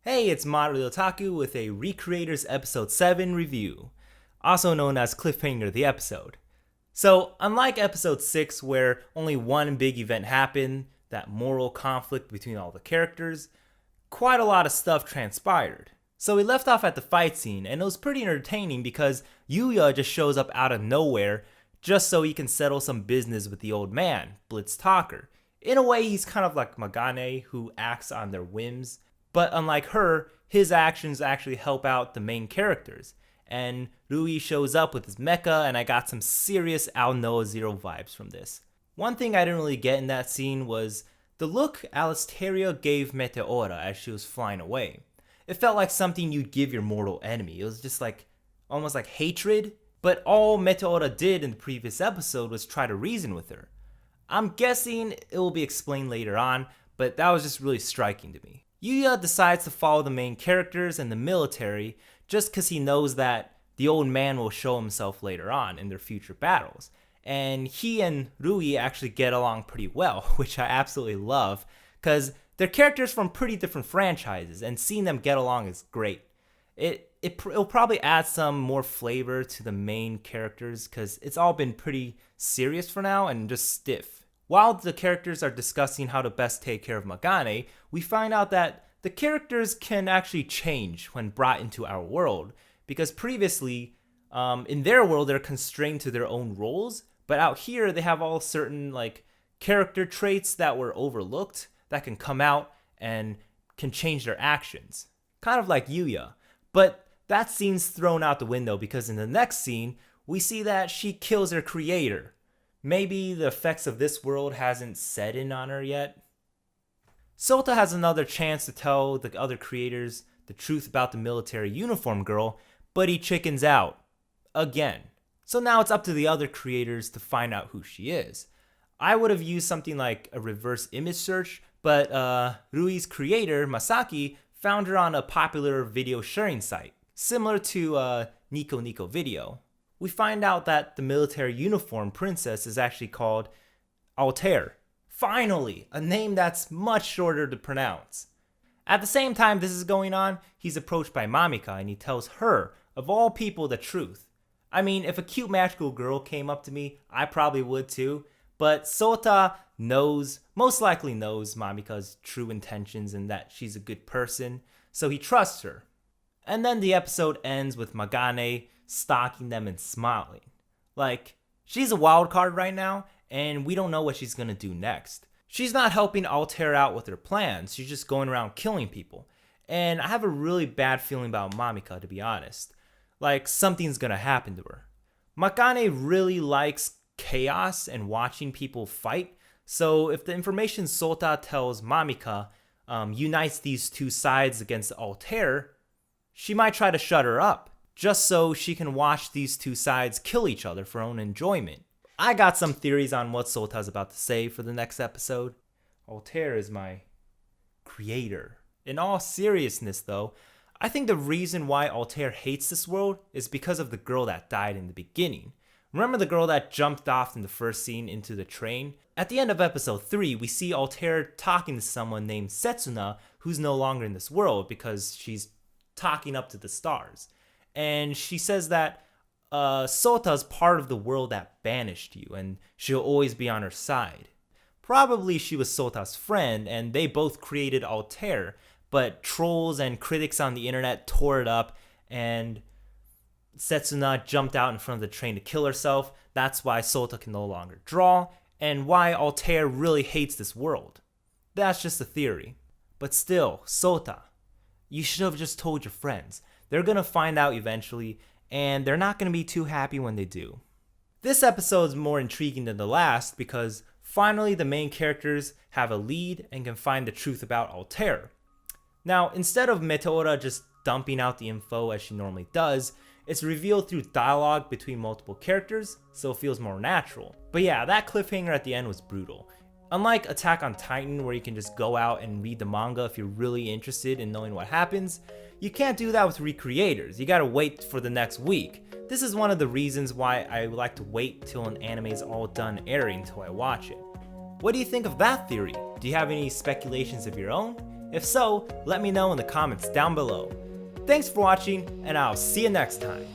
Hey, it's Moderately Otaku with a Recreators Episode 7 review, also known as Cliffhanger the Episode. So, unlike Episode 6 where only one big event happened, that moral conflict between all the characters, quite a lot of stuff transpired. So we left off at the fight scene, and it was pretty entertaining because Yuya just shows up out of nowhere just so he can settle some business with the old man, Blitz Talker. In a way, he's kind of like Magane, who acts on their whims. But unlike her, his actions actually help out the main characters. And Rui shows up with his mecha, and I got some serious Ao Noah Zero vibes from this. One thing I didn't really get in that scene was the look Alisteria gave Meteora as she was flying away. It felt like something you'd give your mortal enemy. It was just like, almost like hatred. But all Meteora did in the previous episode was try to reason with her. I'm guessing it will be explained later on, but that was just really striking to me. Yuya decides to follow the main characters and the military just because he knows that the old man will show himself later on in their future battles. And he and Rui actually get along pretty well, which I absolutely love because they're characters from pretty different franchises, and seeing them get along is great. It'll probably add some more flavor to the main characters because it's all been pretty serious for now and just stiff. While the characters are discussing how to best take care of Magane, we find out that the characters can actually change when brought into our world, because previously, in their world, they're constrained to their own roles, but out here, they have all certain character traits that were overlooked that can come out and can change their actions. Kind of like Yuya. But that scene's thrown out the window because in the next scene, we see that she kills her creator. Maybe the effects of this world hasn't set in on her yet. Sota has another chance to tell the other creators the truth about the military uniform girl, but he chickens out. Again. So now it's up to the other creators to find out who she is. I would have used something like a reverse image search, but Rui's creator, Masaki, found her on a popular video sharing site, similar to Nico Nico Video. We find out that the military uniform princess is actually called Altair. Finally, a name that's much shorter to pronounce. At the same time this is going on, he's approached by Mamika and he tells her, of all people, the truth. I mean, if a cute magical girl came up to me, I probably would too. But Sota most likely knows Mamika's true intentions and that she's a good person, so he trusts her. And then the episode ends with Magane stalking them and smiling. She's a wild card right now, and we don't know what she's gonna do next. She's not helping Altair out with her plans, she's just going around killing people. And I have a really bad feeling about Mamika, to be honest. Something's gonna happen to her. Makane really likes chaos and watching people fight, so if the information Sota tells Mamika unites these two sides against Altair, she might try to shut her up, just so she can watch these two sides kill each other for her own enjoyment. I got some theories on what Sota's about to say for the next episode. Altair is my creator. In all seriousness though, I think the reason why Altair hates this world is because of the girl that died in the beginning. Remember the girl that jumped off in the first scene into the train? At the end of episode 3, we see Altair talking to someone named Setsuna who's no longer in this world because she's talking up to the stars. And she says that Sota's part of the world that banished you and she'll always be on her side. Probably she was Sota's friend and they both created Altair, but trolls and critics on the internet tore it up and Setsuna jumped out in front of the train to kill herself. That's why Sota can no longer draw and why Altair really hates this world. That's just a theory. But still, Sota, you should have just told your friends. They're gonna find out eventually, and they're not gonna be too happy when they do. This episode is more intriguing than the last because finally the main characters have a lead and can find the truth about Altair. Now, instead of Meteora just dumping out the info as she normally does, it's revealed through dialogue between multiple characters, so it feels more natural. But yeah, that cliffhanger at the end was brutal. Unlike Attack on Titan, where you can just go out and read the manga if you're really interested in knowing what happens, you can't do that with Recreators. You gotta wait for the next week. This is one of the reasons why I like to wait till an anime is all done airing till I watch it. What do you think of that theory? Do you have any speculations of your own? If so, let me know in the comments down below. Thanks for watching, and I'll see you next time.